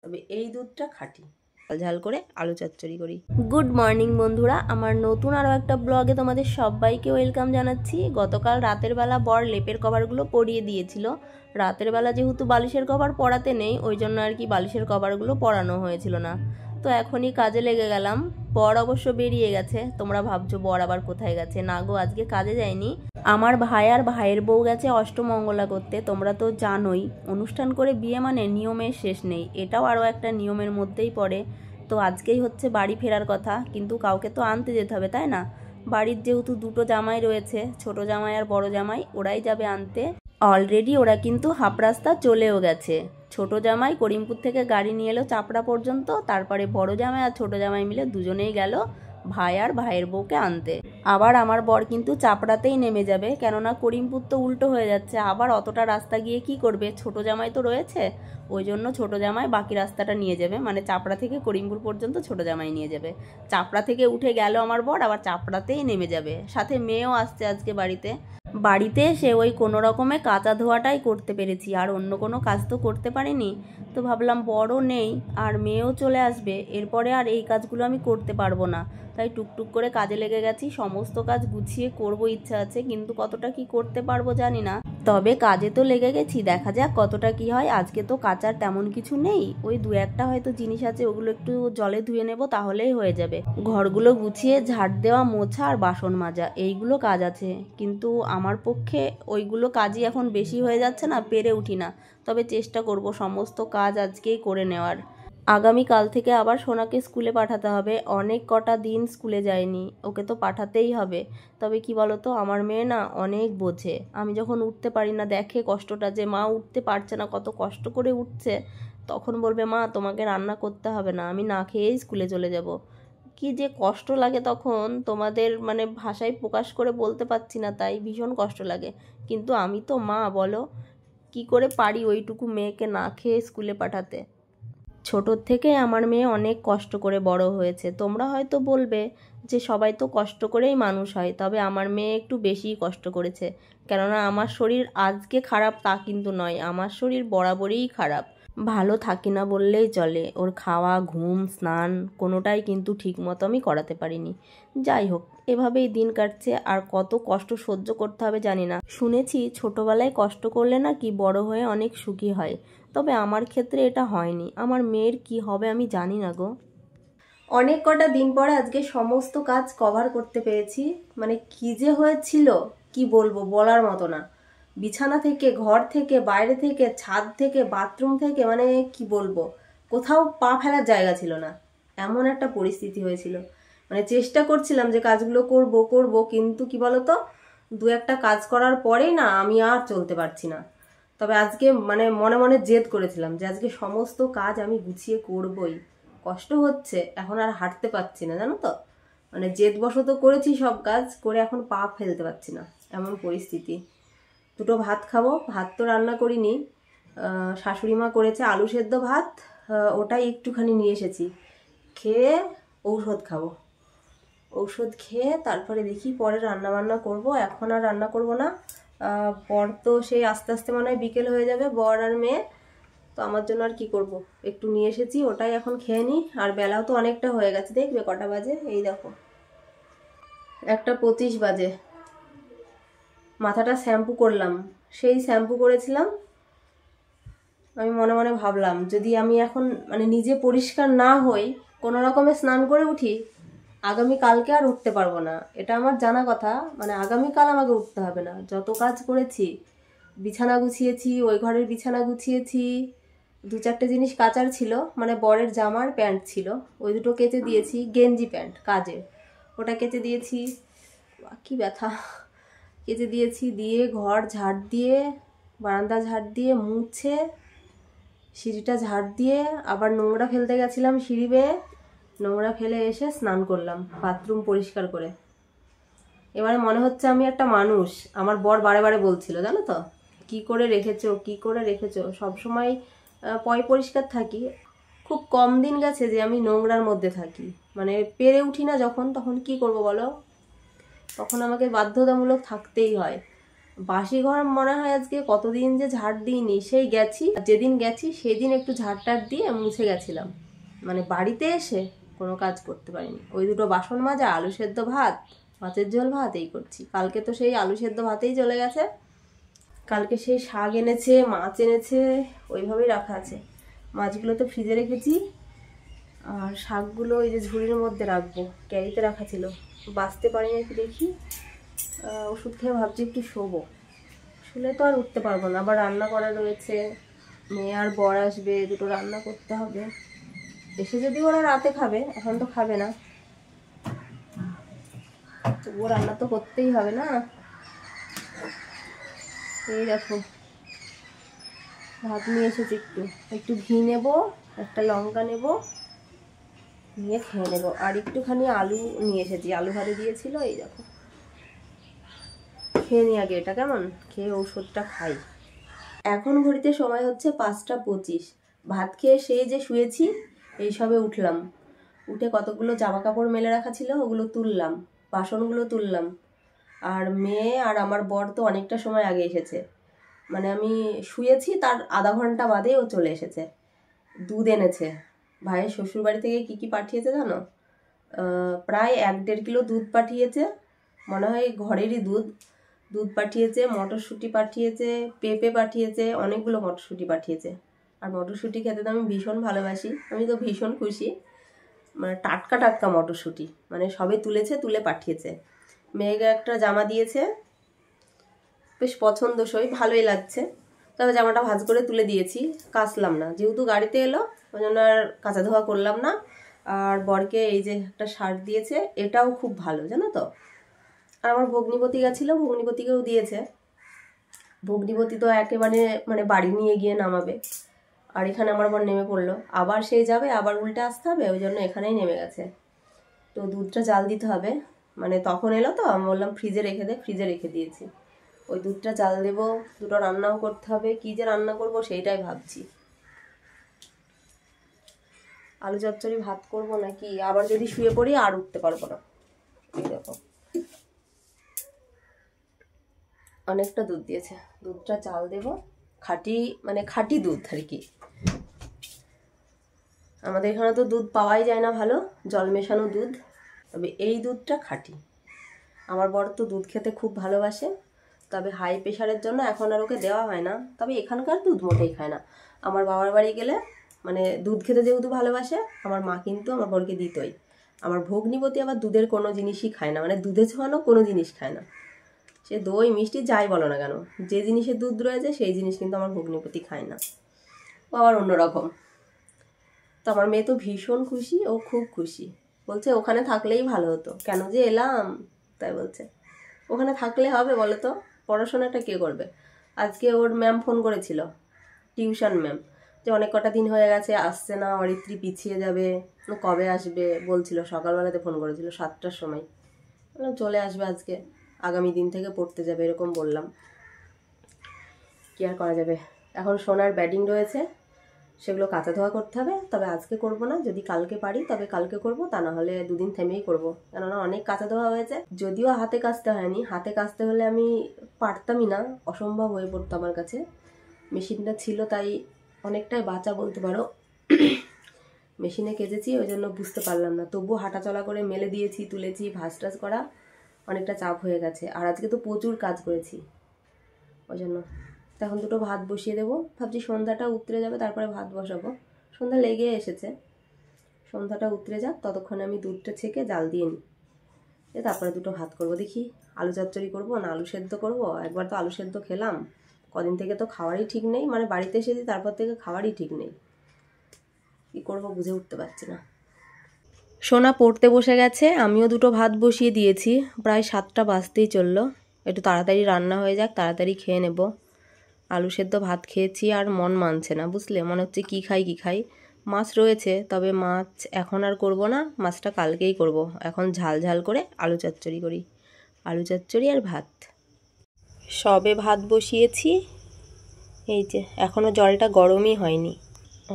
তবে এই দুধটা খাঁটি। ঝাল করে আলু চচ্চড়ি করি। গুড মর্নিং বন্ধুরা, আমার নতুন আরও একটা ব্লগে তোমাদের সবাইকে ওয়েলকাম জানাচ্ছি। গতকাল রাতের বেলা বর লেপের কভারগুলো পরিয়ে দিয়েছিল। রাতের বেলা যেহেতু বালিশের কভার পরাতে নেই, ওই জন্য আর কি বালিশের কভারগুলো পরানো হয়েছিল না। তো এখনই কাজে লেগে গেলাম। বর অবশ্য বেরিয়ে গেছে। তোমরা ভাবছো বর আবার কোথায় গেছে? না গো, আজকে কাজে যায়নি। আমার ভাই আর ভাইয়ের বউ গেছে অষ্টমঙ্গলা করতে। তোমরা তো জানোই, অনুষ্ঠান করে বিয়ে মানে নিয়মের শেষ নেই। এটাও আরও একটা নিয়মের মধ্যেই পড়ে। তো আজকেই হচ্ছে বাড়ি ফেরার কথা, কিন্তু কাউকে তো আনতে যেতে হবে, তাই না? বাড়ির যেহেতু দুটো জামাই রয়েছে, ছোট জামাই আর বড় জামাই, ওরাই যাবে আনতে। অলরেডি ওরা কিন্তু হাফ রাস্তা চলেও গেছে। ছোট জামাই করিমপুর থেকে গাড়ি নিয়ে এলো চাপড়া পর্যন্ত, তারপরে বড় জামাই আর ছোট জামাই মিলে দুজনেই গেল ভাই আর ভাইয়ের বউকে আনতে। আবার আমার বর কিন্তু চাপড়াতেই নেমে যাবে, কেননা করিমপুর তো উল্টো হয়ে যাচ্ছে। আবার অতটা রাস্তা গিয়ে কি করবে? ছোট জামাই তো রয়েছে, ওই জন্য ছোট জামাই বাকি রাস্তাটা নিয়ে যাবে, মানে চাপড়া থেকে করিমপুর পর্যন্ত ছোট জামাই নিয়ে যাবে। চাপড়া থেকে উঠে গেল আমার বর, আবার চাপড়াতেই নেমে যাবে। সাথে মেয়েও আসছে আজকে বাড়িতে। বাড়িতে এসে ওই কোনো রকমে কাঁচা ধোয়াটাই করতে পেরেছি, আর অন্য কোনো কাজ তো করতে পারিনি। তো ভাবলাম বড়ও নেই আর মেয়েও চলে আসবে, এরপরে আর এই কাজগুলো আমি করতে পারবো না। তাই টুকটুক করে কাজে লেগে গেছি। সমস্ত কাজ গুছিয়ে করব ইচ্ছা আছে, কিন্তু কতটা কি করতে পারবো জানি না। তবে কাজে তো লেগে গেছি, দেখা যাক কতটা কি হয়। আজকে তো কাচার তেমন কিছু নেই, ওই দু একটা হয়তো জিনিস আছে, ওগুলো একটু জলে ধুয়ে নেব, তাহলেই হয়ে যাবে। ঘরগুলো গুছিয়ে ঝাড় দেওয়া, মোছা আর বাসন মাজা, এইগুলো কাজ আছে। কিন্তু আমার পক্ষে ওইগুলো কাজই এখন বেশি হয়ে যাচ্ছে না, পেরে উঠি না। তবে চেষ্টা করব সমস্ত কাজ আজকেই করে নেওয়ার। আগামীকাল থেকে আবার সোনাকে স্কুলে পাঠাতে হবে। অনেক কটা দিন স্কুলে যায়নি, ওকে তো পাঠাতেই হবে। তবে কি বলতো, আমার মেয়ে না অনেক বোঝে। আমি যখন উঠতে পারি না, দেখে কষ্টটা, যে মা উঠতে পারছে না, কত কষ্ট করে উঠছে, তখন বলবে মা তোমাকে রান্না করতে হবে না, আমি না খেয়েই স্কুলে চলে যাব। কি যে কষ্ট লাগে তখন, তোমাদের মানে ভাষায় প্রকাশ করে বলতে পারছি না, তাই ভীষণ কষ্ট লাগে। কিন্তু আমি তো মা, বলো কি করে পারি ওইটুকু মেয়েকে না খেয়ে স্কুলে পাঠাতে। ছোটোর থেকে আমার মেয়ে অনেক কষ্ট করে বড় হয়েছে। তোমরা হয়তো বলবে যে সবাই তো কষ্ট করেই মানুষ হয়, তবে আমার মেয়ে একটু বেশিই কষ্ট করেছে। কেননা আমার শরীর আজকে খারাপ তা কিন্তু নয়, আমার শরীর বরাবরই খারাপ। ভালো থাকি না বললেই চলে। ওর খাওয়া, ঘুম, স্নান কোনোটাই কিন্তু ঠিক মতো আমি করাতে পারিনি। যাই হোক, এভাবেই দিন কাটছে। আর কত কষ্ট সহ্য করতে হবে জানি না। শুনেছি ছোটবেলায় কষ্ট করলে নাকি বড় হয়ে অনেক সুখী হয়, তবে আমার ক্ষেত্রে এটা হয়নি। আমার মেয়ের কি হবে আমি জানি না গো। অনেক কটা দিন পরে আজকে সমস্ত কাজ কভার করতে পেরেছি। মানে কি যে হয়েছিল কি বলবো, বলার মতো না। বিছানা থেকে, ঘর থেকে, বাইরে থেকে, ছাদ থেকে, বাথরুম থেকে, মানে কি বলবো, কোথাও পা ফেলার জায়গা ছিল না, এমন একটা পরিস্থিতি হয়েছিল। মানে চেষ্টা করছিলাম যে কাজগুলো করব করব, কিন্তু কি বলতো, দু একটা কাজ করার পরেই না আমি আর চলতে পারছি না। তবে আজকে মানে মনে মনে জেদ করেছিলাম যে আজকে সমস্ত কাজ আমি গুছিয়ে করবই। কষ্ট হচ্ছে, এখন আর হাঁটতে পারছি না, জানো তো। মানে জেদবশত করেছি সব কাজ করে, এখন পা ফেলতে পারছি না, এমন পরিস্থিতি। দুটো ভাত খাবো, ভাত তো রান্না করিনি, শাশুড়ি মা করেছে আলু সেদ্ধ ভাত, ওটাই একটুখানি নিয়ে এসেছি। খেয়ে ঔষধ খাবো, ঔষধ খেয়ে তারপরে দেখি পরে রান্না বান্না করব। এখন আর রান্না করব না। বর তো সেই আস্তে আস্তে মনে হয় বিকেল হয়ে যাবে, বর আর মেয়ে। তো আমার জন্য আর কি করব, একটু নিয়ে এসেছি, ওটাই এখন খেয়ে নিই। আর বেলাও তো অনেকটা হয়ে গেছে, দেখবে কটা বাজে, এই দেখো 1:25 বাজে। মাথাটা শ্যাম্পু করলাম, সেই শ্যাম্পু করেছিলাম। আমি মনে মনে ভাবলাম, যদি আমি এখন মানে নিজে পরিষ্কার না হই, কোনো রকমে স্নান করে উঠি, আগামীকালকে আর উঠতে পারবো না। এটা আমার জানা কথা, মানে আগামীকাল আমাকে উঠতে হবে না। যত কাজ করেছি, বিছানা গুছিয়েছি, ওই ঘরের বিছানা গুছিয়েছি, দু চারটে জিনিস কাচার ছিল, মানে বরের জামার প্যান্ট ছিল, ওই দুটো কেচে দিয়েছি। গেঞ্জি প্যান্ট কাজের, ওটা কেচে দিয়েছি। কি ব্যথা! কেচে দিয়েছি, দিয়ে ঘর ঝাড় দিয়ে, বারান্দা ঝাড় দিয়ে, মুছে, সিঁড়িটা ঝাড় দিয়ে, আবার নোংরা ফেলতে গেছিলাম সিঁড়ি বেয়ে, নোংরা ফেলে এসে স্নান করলাম বাথরুম পরিষ্কার করে। এবারে মনে হচ্ছে আমি একটা মানুষ। আমার বর বারে বারে বলছিল, জানো তো, কি করে রেখেছো, কি করে রেখেছো, সবসময় পয় পরিষ্কার থাকি। খুব কম দিন গেছে যে আমি নোংরার মধ্যে থাকি। মানে পেরে উঠি না যখন, তখন কি করব বলো, তখন আমাকে বাধ্যতামূলক থাকতেই হয়। বাসি ঘর মনে হয় আজকে কতদিন যে ঝাড় দিইনি, সেই গেছি, যেদিন গেছি সেদিন একটু ঝাড়টার দিয়ে মুছে গেছিলাম, মানে বাড়িতে এসে কোনো কাজ করতে পারিনি। ওই দুটো বাসন মাজা, আলু সেদ্ধ ভাত, মাছের ঝোল ভাত এই করছি। কালকে তো সেই আলু সেদ্ধ ভাতেই চলে গেছে। কালকে সেই শাক এনেছে, মাছ এনেছে, ওইভাবেই রাখা আছে। মাছগুলো তো ফ্রিজে রেখেছি, আর শাকগুলো ওই যে ঝুড়ির মধ্যে রাখবো, ক্যারিতে রাখা ছিল, বাঁচতে পারি নাকি দেখি। ওষুধ খেয়ে ভাবছি একটু শোবো, শুলে তো আর উঠতে পারবো না। আবার রান্না করা রয়েছে, মেয়ে আর বর আসবে, দুটো রান্না করতে হবে। এসে যদি ওরা রাতে খাবে, এখন তো খাবে না, তবুও রান্না তো করতেই হবে না। এই দেখো ভাত নিয়ে এসেছি, একটু ঘি নেব, একটা লঙ্কা নেব, নিয়ে খেয়ে নেব। আর একটুখানি আলু নিয়ে এসেছি, আলু ভাতে দিয়েছিল, এই দেখো। খেয়ে নি আগে এটা, কেমন খেয়ে ওষুধটা খাই। এখন ঘড়িতে সময় হচ্ছে 5টা 25। ভাত খেয়ে সেই যে শুয়েছি, এই সবে উঠলাম। উঠে কতগুলো জামা কাপড় মেলে রাখা ছিল ওগুলো তুললাম, বাসনগুলো তুললাম। আর মেয়ে আর আমার বর তো অনেকটা সময় আগে এসেছে, মানে আমি শুয়েছি তার আধা ঘন্টা বাদে ও চলে এসেছে। দুধ এনেছে, ভাইয়ের শ্বশুর বাড়ি থেকে কি কি পাঠিয়েছে জানো? প্রায় 1-1.5 কিলো দুধ পাঠিয়েছে, মনে হয় ঘরেরই দুধ। দুধ পাঠিয়েছে, মটরশুঁটি পাঠিয়েছে, পেঁপে পাঠিয়েছে, অনেকগুলো মটরশুঁটি পাঠিয়েছে। আর মটরশুঁটি খেতে তো আমি ভীষণ ভালোবাসি, আমি তো ভীষণ খুশি। মানে টাটকা টাটকা মটরশুঁটি, মানে সবে তুলেছে, তুলে পাঠিয়েছে। মেয়েকে একটা জামা দিয়েছে, বেশ পছন্দসই, ভালোই লাগছে। তবে জামাটা ভাঁজ করে তুলে দিয়েছি, কাচলাম না, যেহেতু গাড়িতে এলো ওই জন্য আর কাচা ধোয়া করলাম না। আর বরকে এই যে একটা শার্ট দিয়েছে, এটাও খুব ভালো জানো তো। আর আমার ভগ্নিপতি গেছিলো, ভগ্নিপতিকেও দিয়েছে। ভগ্নিপতি তো একেবারে মানে বাড়ি নিয়ে গিয়ে নামাবে, আর এখানে আমার বর নেমে পড়লো, আবার সেই যাবে, আবার উল্টে আসতে হবে, ওই জন্য এখানেই নেমে গেছে। তো দুধটা জাল দিতে হবে, মানে তখন এলো তো আমি বললাম ফ্রিজে রেখে দে, ফ্রিজে রেখে দিয়েছি। ওই দুধটা জাল দেবো, দুটো রান্নাও করতে হবে, কি যে রান্না করব সেইটাই ভাবছি। আলু চচ্চড়ি ভাত করব নাকি আবার যদি শুয়ে পড়ি আর উঠতে পারবো না। এই দেখো অনেকটা দুধ দিয়েছে, দুধটা জাল দেব, খাঁটি মানে খাঁটি দুধ আর কি। আমাদের এখানে তো দুধ পাওয়াই যায় না ভালো, জল মেশানো দুধ, তবে এই দুধটা খাঁটি। আমার বর তো দুধ খেতে খুব ভালোবাসে, তবে হাই প্রেশারের জন্য এখন আর ওকে দেওয়া হয় না। তবে এখানকার দুধ মোটেই খায় না। আমার বাবার বাড়ি গেলে মানে দুধ খেতে যেহেতু ভালোবাসে, আমার মা কিন্তু আমার বরকে দিতই। আমার ভগ্নিপতি আবার দুধের কোনো জিনিসই খায় না, মানে দুধে ছোঁয়ানো কোনো জিনিস খায় না। সে দই মিষ্টি যাই বলো না কেন, যে জিনিসের দুধ রয়েছে সেই জিনিস কিন্তু আমার ভগ্নিপতি খায় না, ও আবার অন্যরকম। তো আমার মেয়ে তো ভীষণ খুশি, ও খুব খুশি, বলছে ওখানে থাকলেই ভালো হতো, কেন যে এলাম তাই বলছে। ওখানে থাকলে হবে বলো তো, পড়াশোনাটা কে করবে? আজকে ওর ম্যাম ফোন করেছিল, টিউশন ম্যাম, যে অনেক কটা দিন হয়ে গেছে আসছে না, অরিত্রী পিছিয়ে যাবে, কবে আসবে বলছিল। সকালবেলাতে ফোন করেছিল 7টার সময়, বললাম চলে আসবে আজকে, আগামী দিন থেকে পড়তে যাবে এরকম বললাম। কি আর করা যাবে, এখন সোনার ব্যাটিং রয়েছে, সেগুলো কাঁচা ধোয়া করতে হবে। তবে আজকে করব না, যদি কালকে পারি তবে কালকে করব, তা না হলে দুদিন থেমেই করব, কেননা অনেক কাঁচা ধোয়া হয়েছে। যদিও হাতে কাচতে হয়নি, হাতে কাচতে হলে আমি পারতামই না, অসম্ভব হয়ে পড়তো আমার কাছে। মেশিনটা ছিল তাই অনেকটাই বাঁচা বলতে পারো, মেশিনে কেচেছি ওই জন্য বুঝতে পারলাম না। তবুও হাঁটাচলা করে মেলে দিয়েছি, তুলেছি, ভাঁজ টাজ করা অনেকটা চাপ হয়ে গেছে। আর আজকে তো প্রচুর কাজ করেছি ওই জন্য। এখন দুটো ভাত বসিয়ে দেবো, ভাবছি সন্ধ্যাটা উতরে যাবে তারপরে ভাত বসাবো। সন্ধ্যা লেগে এসেছে, সন্ধ্যাটা উতরে যাক, ততক্ষণে আমি দুধটা ছেঁকে জাল দিয়ে নিই, তারপরে দুটো ভাত করব। দেখি আলু চচ্চড়ি করবো না আলু সেদ্ধ করব। একবার তো আলু সেদ্ধ খেলাম, কদিন থেকে তো খাওয়ারই ঠিক নেই, মানে বাড়িতে এসেছি তারপর থেকে খাওয়ারই ঠিক নেই, কী করবো বুঝে উঠতে পারছি না। সোনা পড়তে বসে গেছে, আমিও দুটো ভাত বসিয়ে দিয়েছি, প্রায় 7টা বাজতেই চললো। একটু তাড়াতাড়ি রান্না হয়ে যাক, তাড়াতাড়ি খেয়ে নেব। আলু সেদ্ধ ভাত খেয়েছি আর মন মানছে না, বুঝলে, মনে হচ্ছে কি খাই। মাছ রয়েছে, তবে মাছ এখন আর করব না, মাছটা কালকেই করব। এখন ঝাল ঝাল করে আলু চচ্চড়ি করি, আলু চচ্চড়ি আর ভাত। সবে ভাত বসিয়েছি, এই যে এখনও জলটা গরমই হয়নি।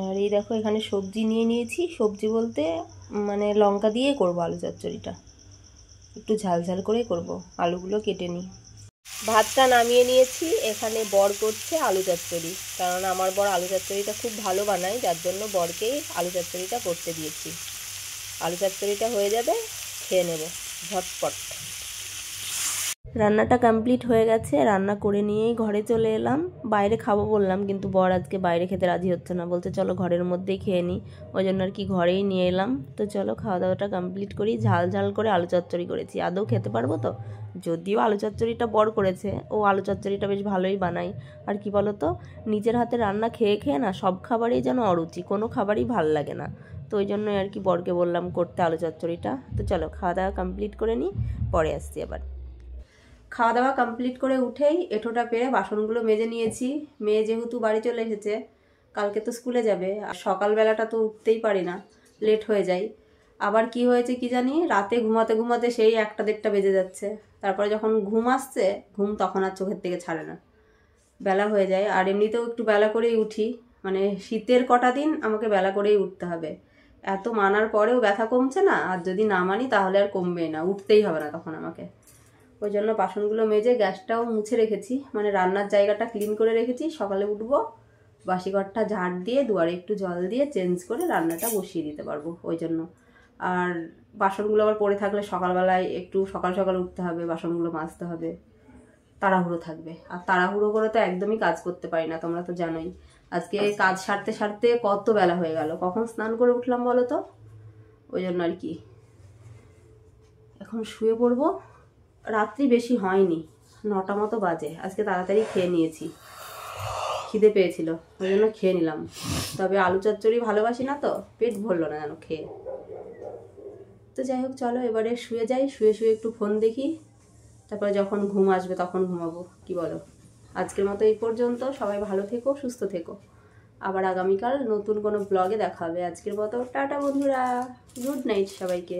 আর এই দেখো এখানে সবজি নিয়ে নিয়েছি, সবজি বলতে মানে লঙ্কা দিয়ে করব আলু চচ্চড়িটা, একটু ঝাল ঝাল করেই করব। আলুগুলো কেটে নিই। ভাতটা নামিয়ে নিয়েছি, এখানে বর করছে আলু চচ্চড়ি, কারণ আমার বর আলু চচ্চড়িটা খুব ভালো বানায়, যার জন্য বরকেই আলু চচ্চড়িটা করতে দিয়েছি। আলু চচ্চড়িটা হয়ে যাবে, খেয়ে নেব ঝটপট। রান্নাটা কমপ্লিট হয়ে গেছে, রান্না করে নিয়েই ঘরে চলে এলাম। বাইরে খাবো বললাম, কিন্তু বর আজকে বাইরে খেতে রাজি হচ্ছে না, বলছে চলো ঘরের মধ্যেই খেয়ে নিই। ওই জন্য আর কি ঘরেই নিয়ে এলাম। তো চলো খাওয়া দাওয়াটা কমপ্লিট করি। ঝাল ঝাল করে আলু চচ্চড়ি করেছি, আদৌ খেতে পারবো তো? যদিও আলু চচ্চড়িটা বর করেছে, ও আলু চচ্চড়িটা বেশ ভালোই বানায়। আর কি বলো তো, নিজের হাতে রান্না খেয়ে খেয়ে না সব খাবারই যেন অরুচি, কোনো খাবারই ভাল লাগে না। তো ওই জন্যই আর কি বরকে বললাম করতে আলু চচ্চড়িটা। তো চলো খাওয়া দাওয়া কমপ্লিট করে নিই, পরে আসছি আবার। খাওয়া দাওয়া কমপ্লিট করে উঠেই এঁঠোটা পেরে বাসনগুলো মেজে নিয়েছি। মেয়ে যেহেতু বাড়ি চলে এসেছে, কালকে তো স্কুলে যাবে, আর সকালবেলাটা তো উঠতেই পারি না, লেট হয়ে যায়। আবার কি হয়েছে কি জানি, রাতে ঘুমাতে ঘুমাতে সেই 1টা-1.5টা বেজে যাচ্ছে। তারপরে যখন ঘুম আসছে, ঘুম তখন আর চোখের থেকে ছাড়ে না, বেলা হয়ে যায়। আর এমনিতেও একটু বেলা করেই উঠি, মানে শীতের কটা দিন আমাকে বেলা করেই উঠতে হবে। এত মানার পরেও ব্যথা কমছে না, আর যদি না মানি তাহলে আর কমবেই না, উঠতেই হবে না তখন আমাকে। ওই জন্য বাসনগুলো মেজে গ্যাসটাও মুছে রেখেছি, মানে রান্নার জায়গাটা ক্লিন করে রেখেছি। সকালে উঠবো, বাসি ঘরটা ঝাড় দিয়ে দুয়ারে একটু জল দিয়ে চেঞ্জ করে রান্নাটা বসিয়ে দিতে পারবো, ওই জন্য। আর বাসনগুলো আবার পড়ে থাকলে সকালবেলায় একটু সকাল সকাল উঠতে হবে, বাসনগুলো মাজতে হবে, তাড়াহুড়ো থাকবে। আর তাড়াহুড়ো করে তো একদমই কাজ করতে পারি না, তোমরা তো জানোই। আজকে কাজ সারতে সারতে কত বেলা হয়ে গেল, কখন স্নান করে উঠলাম বলো তো? ওই জন্য আর কি এখন শুয়ে পড়বো। রাত্রি বেশি হয়নি, 9টা মতো বাজে। আজকে তাড়াতাড়ি খেয়ে নিয়েছি, খিদে পেয়েছিল ওই জন্য খেয়ে নিলাম। তবে আলু চচ্চড়ি ভালোবাসি না তো, পেট ভরলো না যেন খেয়ে। তো যাই হোক, চলো এবারে শুয়ে যাই, শুয়ে শুয়ে একটু ফোন দেখি, তারপরে যখন ঘুম আসবে তখন ঘুমাবো, কি বলো? আজকের মতো এই পর্যন্ত। সবাই ভালো থেকো, সুস্থ থেকো। আবার আগামীকাল নতুন কোনো ব্লগে দেখা হবে। আজকের মতো টাটা বন্ধুরা, গুড নাইট সবাইকে।